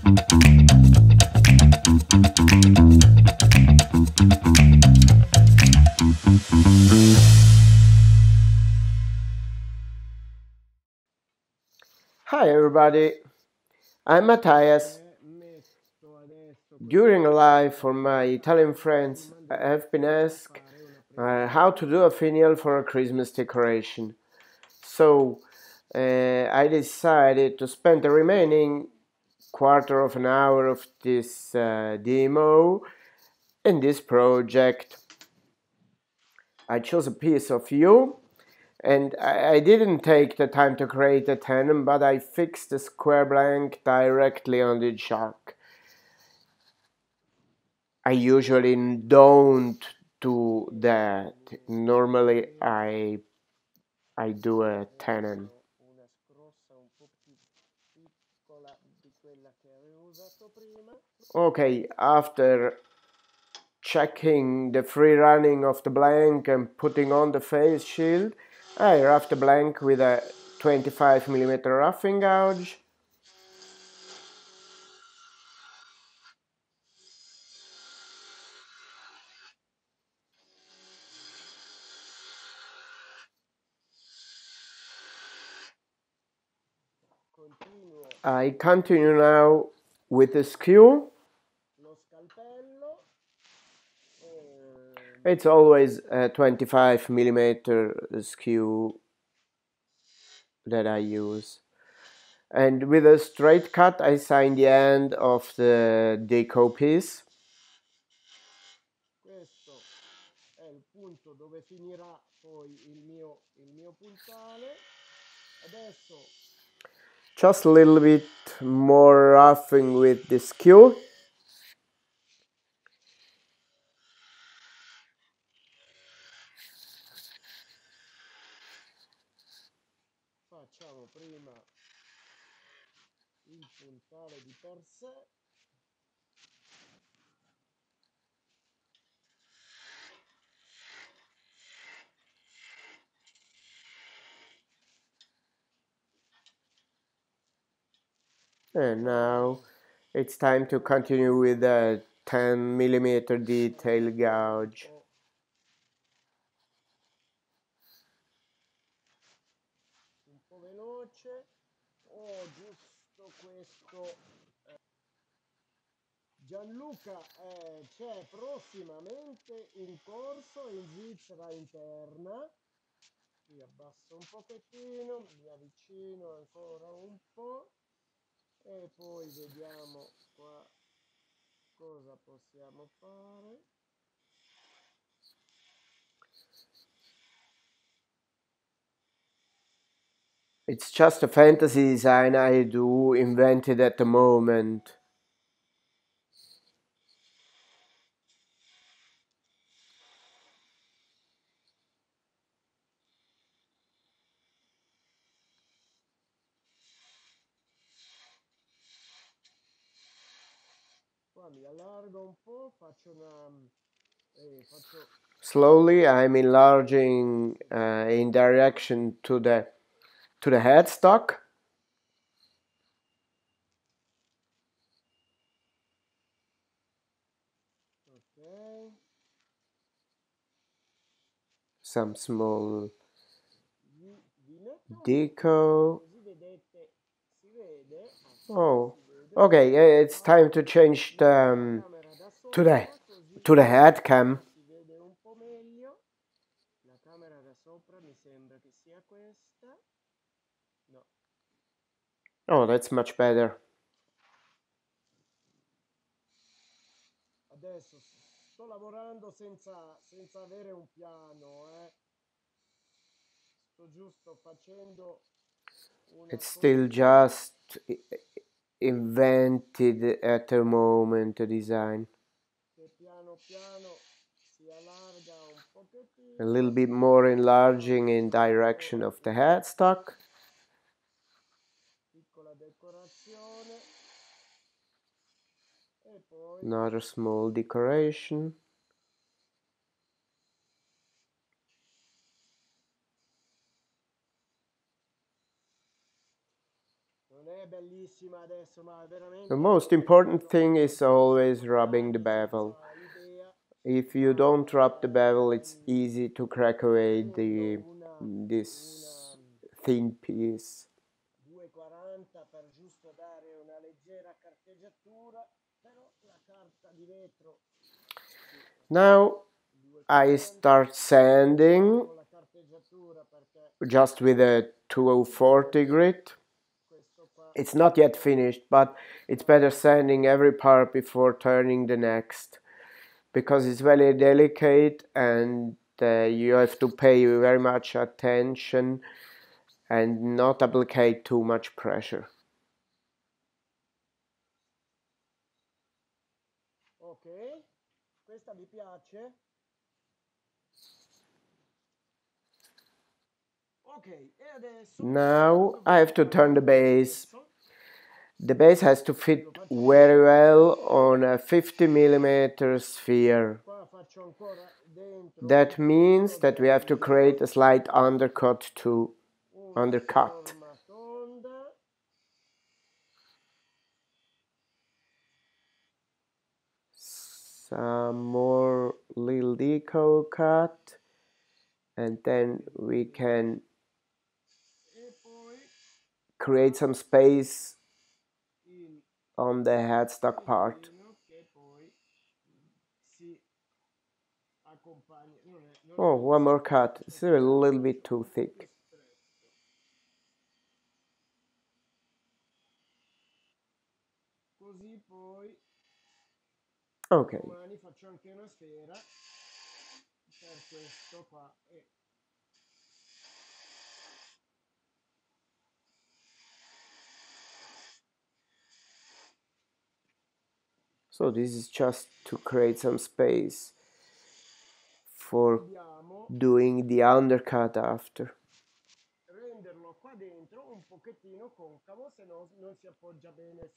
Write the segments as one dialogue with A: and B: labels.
A: Hi everybody, I'm Matthias. During a live for my Italian friends, I have been asked how to do a finial for a Christmas decoration. So I decided to spend the remaining quarter of an hour of this demo in this project. I chose a piece of yew, and I didn't take the time to create a tenon, but I fixed the square blank directly on the shark. I usually don't do that. Normally I do a tenon. Okay, after checking the free running of the blank and putting on the face shield, I rough the blank with a 25mm roughing gouge. I continue now with the skew. It's always a 25mm skew that I use. And with a straight cut I sign the end of the deco piece. Just a little bit more roughing with the skew. Facciamo prima il puntale di per sé. And now it's time to continue with the 10mm detail gouge. Un po' veloce. Oh, giusto questo. Gianluca c'è prossimamente un corso in Svizzera interna. Qui abbasso un pochettino, mi avvicino ancora un po' e poi vediamo qua cosa possiamo fare. It's just a fantasy design I do, invented at the moment. Qua mi allargo un po', faccio una... Slowly I'm enlarging in direction to the headstock. Okay. Some small deco. Oh, okay. It's time to change the to the head cam. Oh, that's much better. Adesso sto lavorando senza avere un piano, sto giusto facendo una... It's still just invented at the moment, the design. Piano piano si allarga un pochettino. A little bit more enlarging in direction of the headstock. Piccola decorazione. Another small decoration. The most important thing is always rubbing the bevel. If you don't rub the bevel, it's easy to crack away this thin piece. Now I start sanding just with a 240 grit. It's not yet finished, but it's better sanding every part before turning the next, because it's very delicate and you have to pay very much attention and not apply too much pressure.
B: Questa vi piace?
A: Now I have to turn the base. The base has to fit very well on a 50mm sphere. That means that we have to create a slight undercut too. Undercut. Some more little decal cut, and then we can create some space on the headstock part. Oh, one more cut. It's a little bit too thick. Okay. So this is just to create some space for doing the undercut after.
B: Renderlo qua dentro un pochettino concavo, se no non si appoggia bene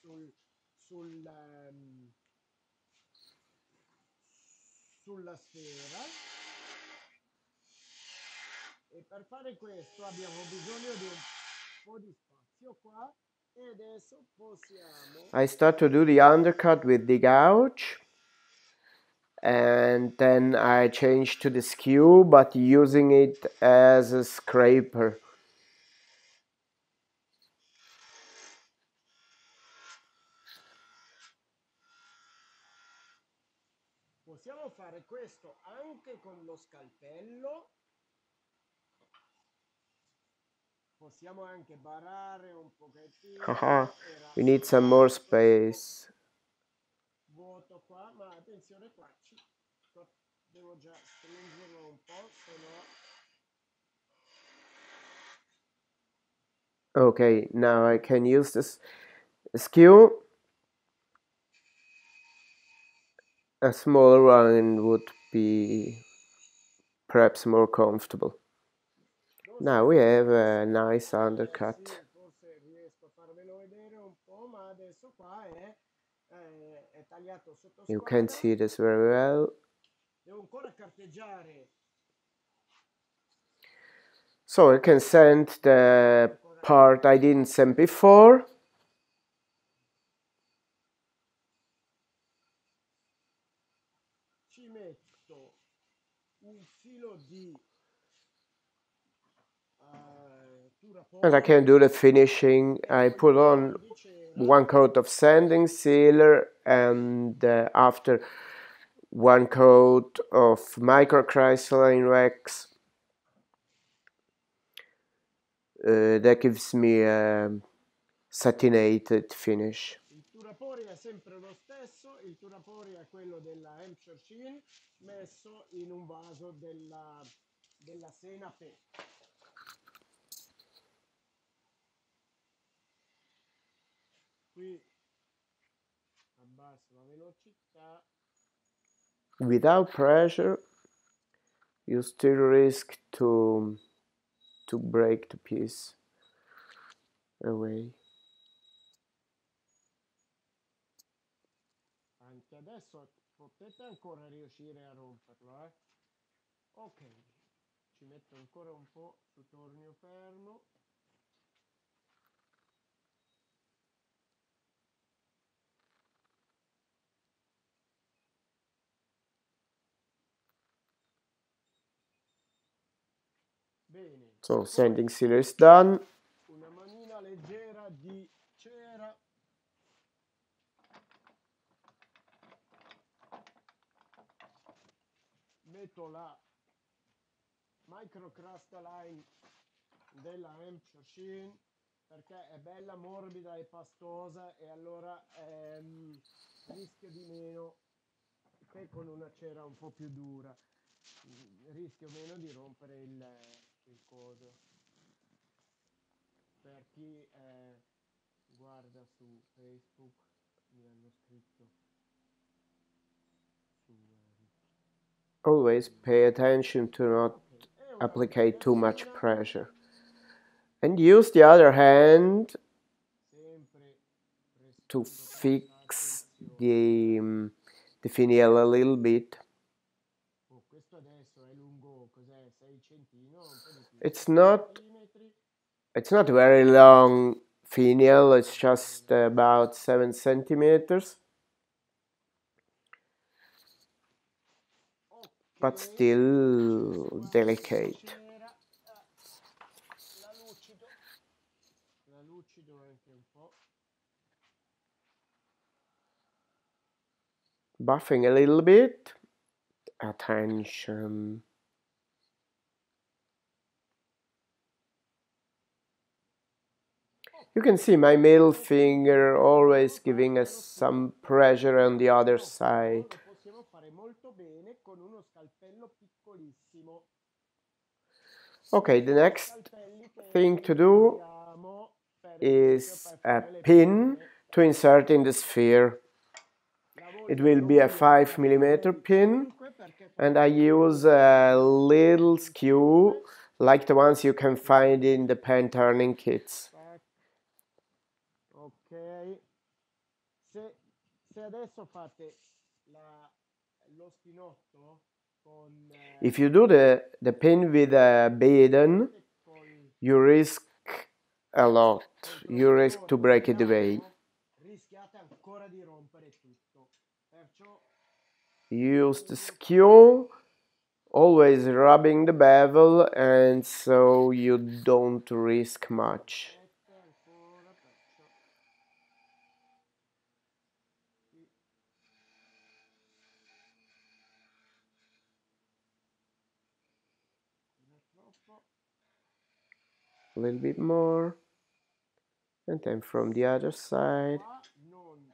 B: sulla sfera. E per fare questo abbiamo bisogno di un po' di spazio qua e adesso possiamo...
A: I start to do the undercut with the gouge, and then I change to the skew, but using it as a scraper.
B: Possiamo fare questo anche con lo scalpello. Possiamo anche barare un pochettino.
A: We need some more space.
B: Vuoto qua, ma attenzione qua, devo già stringerlo un po', se no...
A: Okay, now I can use this skew. A smaller one would be perhaps more comfortable. Now we have a nice undercut. You can see this very well. So I can sand the part I didn't sand before. And I can do the finishing. I put on one coat of sanding sealer and after one coat of microcrystalline wax. That gives me a satinated finish.
B: Il turapori è sempre lo stesso, il turapori è quello della Hampshire Sheen messo in un vaso della senape. Qui abbasso la velocità.
A: Without pressure, you still risk to break the piece away.
B: Anche adesso potete ancora riuscire a romperlo, Ok, ci metto ancora un po' su tornio fermo.
A: So sanding sealer is done.
B: Una manina leggera di cera. Metto la microcrust line della Hampshire Sheen perché è bella morbida e pastosa e allora rischio di meno che con una cera un po' più dura, rischio meno di rompere il coso. Per chi guarda su Facebook mi hanno scritto su
A: Always pay attention to not apply too much pressure. And use the other hand to fix the finial a little bit. It's not very long finial, it's just about 7 centimeters. But still delicate. Buffing a little bit. Attention. You can see my middle finger always giving us some pressure on the other side. Okay, the next thing to do is a pin to insert in the sphere. It will be a 5mm pin, and I use a little skew like the ones you can find in the pen turning kits.
B: Ok, se adesso fate lo spinotto con
A: if you do the pin with a bidon, you risk a lot. You risk to break it away.
B: Rischiate ancora di rompere tutto. Perciò
A: use the skew, always rubbing the bevel, and so you don't risk much. A little bit more, and then from the other side.
B: non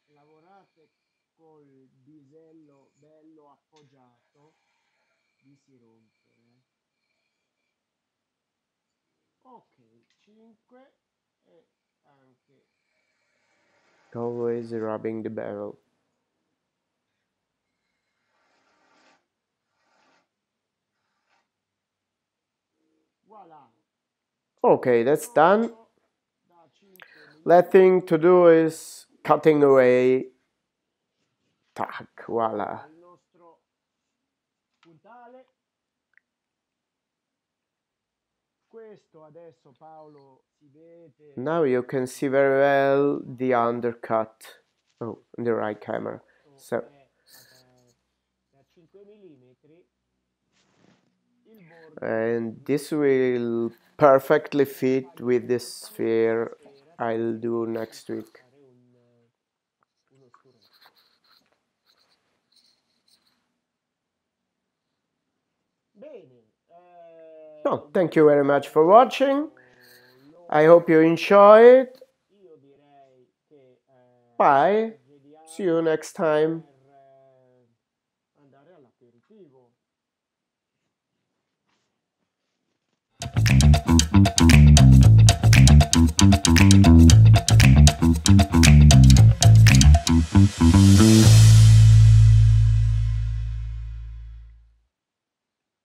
B: lavorate col bisello bello appoggiato, vi si rompe. Ok, 5 e anche
A: Always rubbing the bevel.
B: voilà.
A: Okay, that's done. Last thing to do is cutting away. Tac, voila.
B: Il nostro puntale. Questo adesso Paolo si vede.
A: Now you can see very well the undercut. Oh, in the right camera. So, and this will perfectly fit with the sphere I'll do next week. So, thank you very much for watching. I hope you enjoy it. Bye. See you next time.